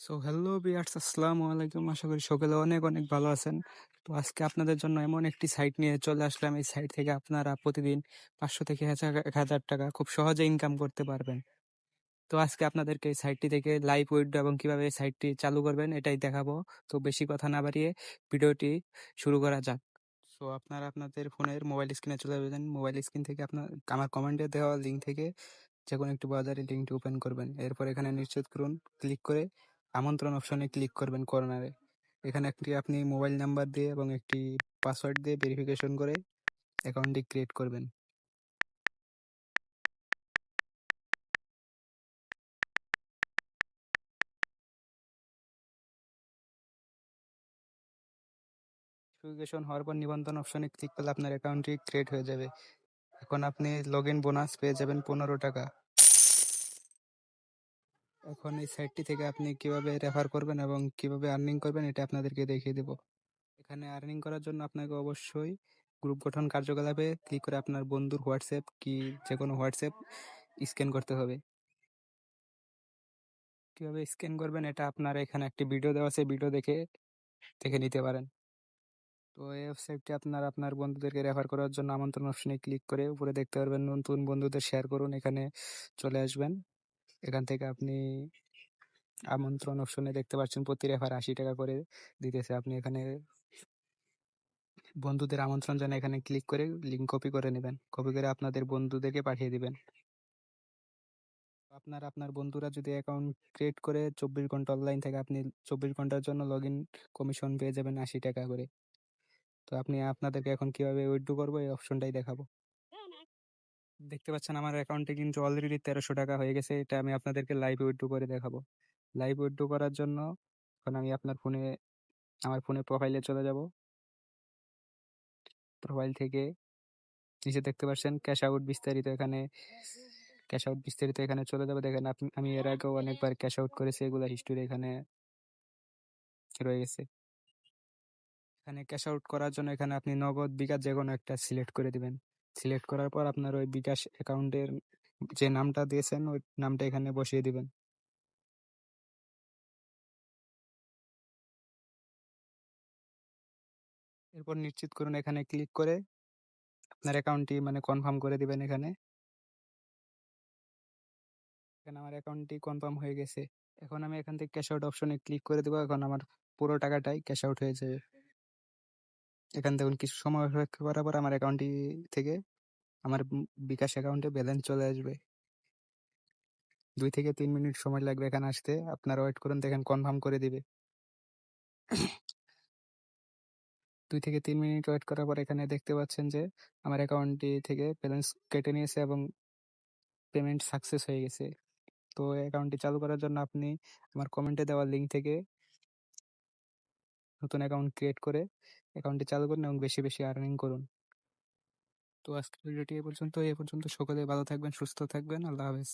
So hello viewers, আসসালামু আলাইকুম। আশা করি সকলে অনেক অনেক ভালো আছেন। তো আজকে আপনাদের জন্য এমন একটি সাইট নিয়ে চলে আসলাম। এই সাইট থেকে আপনারা প্রতিদিন 500 থেকে 1000 টাকা খুব সহজে ইনকাম করতে পারবেন। তো আজকে আপনাদেরকে এই সাইটটি থেকে লাইভ উইথড্র এবং কিভাবে এই সাইটটি চালু করবেন এটাই দেখাবো। তো বেশি কথা না বাড়িয়ে ভিডিওটি শুরু করা যাক। সো আপনারা আপনাদের ফোনের মোবাইল স্ক্রিনে চলে যাবেন। মোবাইল স্ক্রিন থেকে আপনার আমার কমেন্টে দেওয়া লিঙ্ক থেকে যেকোনো একটি ব্রাউজারের লিঙ্কটি ওপেন করবেন। এরপর এখানে নিশ্চিত করুন ক্লিক করে আমন্ত্রণ অপশনে ক্লিক করবেন কর্নারে। এখানে একটি আপনি মোবাইল নাম্বার দিয়ে এবং একটি পাসওয়ার্ড দিয়ে ভেরিফিকেশন করে অ্যাকাউন্টটি ক্রিয়েট করবেন। ভেরিফিকেশন হওয়ার পর নিবন্ধন অপশনে ক্লিক করলে আপনার অ্যাকাউন্টটি ক্রিয়েট হয়ে যাবে। এখন আপনি লগ ইন বোনাস পেয়ে যাবেন 15 টাকা। এখন এই সাইটটি থেকে আপনি কিভাবে রেফার করবেন এবং কিভাবে আর্নিং করবেন এটা আপনাদেরকে দেখিয়ে দেব। এখানে আর্নিং করার জন্য আপনাকে অবশ্যই গ্রুপ গঠন কার্যকলাপে ক্লিক করে আপনার বন্ধুর হোয়াটসঅ্যাপ কি যেকোনো হোয়াটসঅ্যাপ স্ক্যান করতে হবে। কিভাবে স্ক্যান করবেন এটা আপনার এখানে একটি ভিডিও দেওয়া আছে, ভিডিও দেখে দেখে নিতে পারেন। তো এই ওয়েবসাইটটি আপনার আপনার বন্ধুদেরকে রেফার করার জন্য আমন্ত্রণ অপশনে ক্লিক করে উপরে দেখতে পারবেন নতুন বন্ধুদের শেয়ার করুন, এখানে চলে আসবেন। এখান থেকে আপনি আমন্ত্রণ অপশনে দেখতে পাচ্ছেন প্রতি রেফার 80 টাকা করে দিতেছে। আপনি এখানে বন্ধুদের আমন্ত্রণ জানিয়ে এখানে ক্লিক করে লিঙ্ক কপি করে নেবেন। কপি করে আপনাদের বন্ধুদেরকে পাঠিয়ে দিবেন। আপনার আপনার বন্ধুরা যদি অ্যাকাউন্ট ক্রিয়েট করে 24 ঘন্টা অনলাইন থাকে, আপনি 24 ঘন্টার জন্য লগ ইন কমিশন পেয়ে যাবেন 80 টাকা করে। তো আপনি আপনাদেরকে এখন কিভাবে উইথড্র করবো এই অপশনটাই দেখাবো। দেখতে পাচ্ছেন আমার অ্যাকাউন্টে কিন্তু অলরেডি 1300 টাকা হয়ে গেছে। এটা আমি আপনাদেরকে লাইভ উইথড্র করে দেখাবো। লাইভ উইথড্র করার জন্য এখন আমি আপনার ফোনে আমার ফোনে প্রোফাইলে চলে যাব। প্রোফাইল থেকে নিচে দেখতে পাচ্ছেন ক্যাশ আউট বিস্তারিত, এখানে ক্যাশ আউট বিস্তারিত এখানে চলে যাবে। দেখেন আমি এর আগেও অনেকবার ক্যাশ আউট করেছি, এগুলা হিস্টোরি এখানে রয়ে গেছে। এখানে ক্যাশ আউট করার জন্য এখানে আপনি নগদ বিকাশ যেকোনো একটা সিলেক্ট করে দিবেন। সিলেক্ট করার পর আপনার ওই বিকাশ অ্যাকাউন্টের যে নামটা দিয়েছেন ওই নামটা এখানে বসিয়ে দিবেন। এরপর নিশ্চিত করুন এখানে ক্লিক করে আপনার অ্যাকাউন্টটি মানে কনফার্ম করে দিবেন। এখানে এখানে আমার অ্যাকাউন্টটি কনফার্ম হয়ে গেছে। এখন আমি এখান থেকে ক্যাশ আউট অপশনে ক্লিক করে দেবো। এখন আমার পুরো টাকাটাই ক্যাশ আউট হয়ে যাবে। এখান দেখুন কিছু সময় অপেক্ষা করার পর আমার অ্যাকাউন্টটি থেকে আমার বিকাশ অ্যাকাউন্টে ব্যালেন্স চলে আসবে। 2 থেকে 3 মিনিট সময় লাগবে এখানে আসতে। আপনারা ওয়েট করুন, দেখেন কনফার্ম করে দিবে। 2 থেকে 3 মিনিট ওয়েট করার পর এখানে দেখতে পাচ্ছেন যে আমার অ্যাকাউন্টটি থেকে ব্যালেন্স কেটে নিয়েছে এবং পেমেন্ট সাকসেস হয়ে গেছে। তো অ্যাকাউন্টটি চালু করার জন্য আপনি আমার কমেন্টে দেওয়া লিঙ্ক থেকে নতুন অ্যাকাউন্ট ক্রিয়েট করে অ্যাকাউন্টটি চালু করুন এবং বেশি বেশি আর্নিং করুন। তো আজকের ভিডিওটি এ পর্যন্ত। সকলে ভালো থাকবেন, সুস্থ থাকবেন। আল্লাহ হাফেজ।